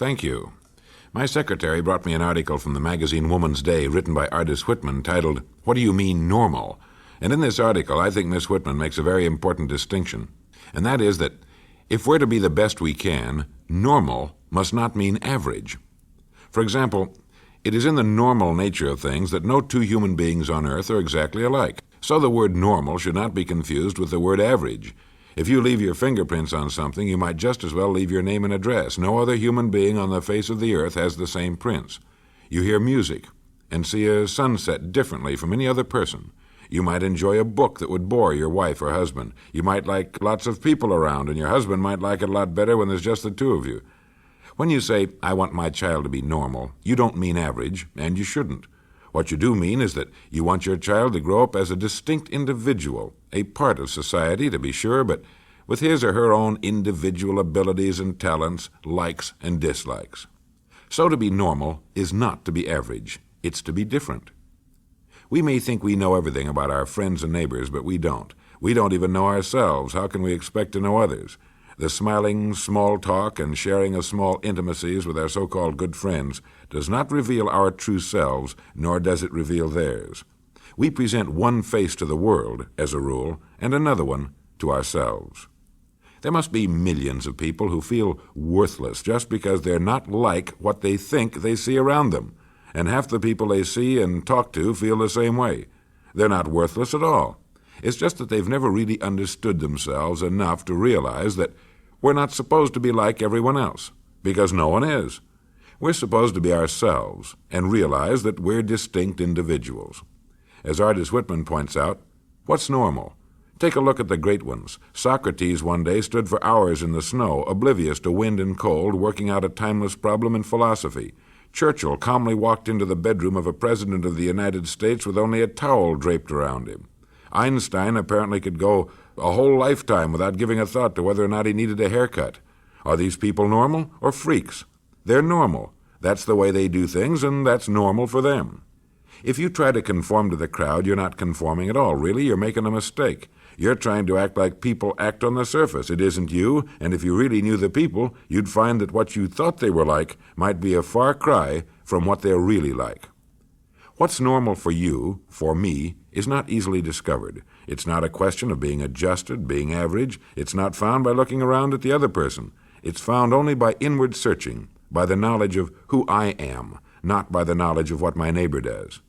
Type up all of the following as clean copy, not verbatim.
Thank you. My secretary brought me an article from the magazine Woman's Day written by artist Whitman titled, "What Do You Mean Normal?" And in this article, I think Miss Whitman makes a very important distinction, and that is that if we're to be the best we can, normal must not mean average. For example, it is in the normal nature of things that no two human beings on earth are exactly alike. So the word normal should not be confused with the word average. If you leave your fingerprints on something, you might just as well leave your name and address. No other human being on the face of the earth has the same prints. You hear music and see a sunset differently from any other person. You might enjoy a book that would bore your wife or husband. You might like lots of people around, and your husband might like it a lot better when there's just the two of you. When you say, "I want my child to be normal," you don't mean average, and you shouldn't. What you do mean is that you want your child to grow up as a distinct individual, a part of society, to be sure, but with his or her own individual abilities and talents, likes and dislikes. So to be normal is not to be average. It's to be different. We may think we know everything about our friends and neighbors, but we don't. We don't even know ourselves. How can we expect to know others? The smiling, small talk and sharing of small intimacies with our so-called good friends does not reveal our true selves, nor does it reveal theirs. We present one face to the world, as a rule, and another one to ourselves. There must be millions of people who feel worthless just because they're not like what they think they see around them, and half the people they see and talk to feel the same way. They're not worthless at all. It's just that they've never really understood themselves enough to realize that we're not supposed to be like everyone else, because no one is. We're supposed to be ourselves and realize that we're distinct individuals. As artist Whitman points out, what's normal? Take a look at the great ones. Socrates one day stood for hours in the snow, oblivious to wind and cold, working out a timeless problem in philosophy. Churchill calmly walked into the bedroom of a president of the United States with only a towel draped around him. Einstein apparently could go a whole lifetime without giving a thought to whether or not he needed a haircut. Are these people normal or freaks? They're normal. That's the way they do things, and that's normal for them. If you try to conform to the crowd, you're not conforming at all. Really, you're making a mistake. You're trying to act like people act on the surface. It isn't you, and if you really knew the people, you'd find that what you thought they were like might be a far cry from what they're really like. What's normal for you, for me, is not easily discovered. It's not a question of being adjusted, being average. It's not found by looking around at the other person. It's found only by inward searching, by the knowledge of who I am, not by the knowledge of what my neighbor does.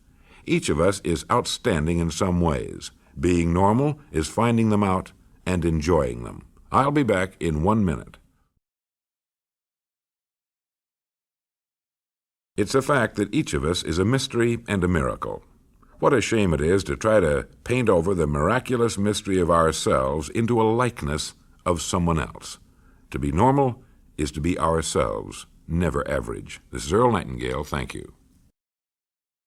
Each of us is outstanding in some ways. Being normal is finding them out and enjoying them. I'll be back in 1 minute. It's a fact that each of us is a mystery and a miracle. What a shame it is to try to paint over the miraculous mystery of ourselves into a likeness of someone else. To be normal is to be ourselves, never average. This is Earl Nightingale. Thank you.